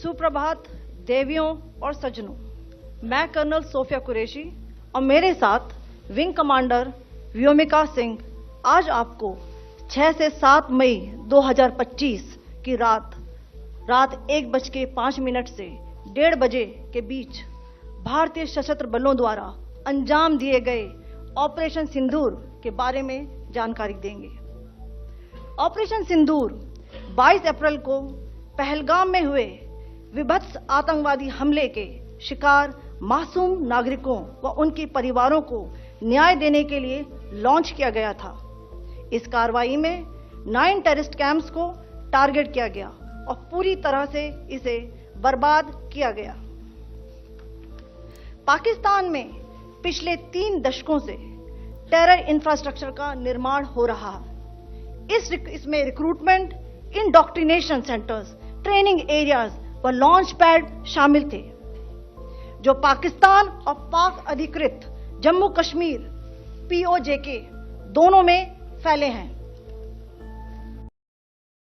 सुप्रभात देवियों और सज्जनों, मैं कर्नल सोफिया कुरैशी और मेरे साथ विंग कमांडर व्योमिका सिंह आज आपको 6 से 7 मई 2025 की रात 1:05 से 1:30 बजे के बीच भारतीय सशस्त्र बलों द्वारा अंजाम दिए गए ऑपरेशन सिंदूर के बारे में जानकारी देंगे। ऑपरेशन सिंदूर 22 अप्रैल को पहलगाम में हुए विभत्स आतंकवादी हमले के शिकार मासूम नागरिकों व उनके परिवारों को न्याय देने के लिए लॉन्च किया गया था। इस कार्रवाई में 9 टेररिस्ट कैंप्स को टारगेट किया गया और पूरी तरह से इसे बर्बाद किया गया। पाकिस्तान में पिछले 3 दशकों से टेरर इंफ्रास्ट्रक्चर का निर्माण हो रहा है। इसमें recruitment, indoctrination centres, training areas व लॉन्च पैड शामिल थे, जो पाकिस्तान और पाक अधिकृत जम्मू कश्मीर POJK दोनों में फैले हैं।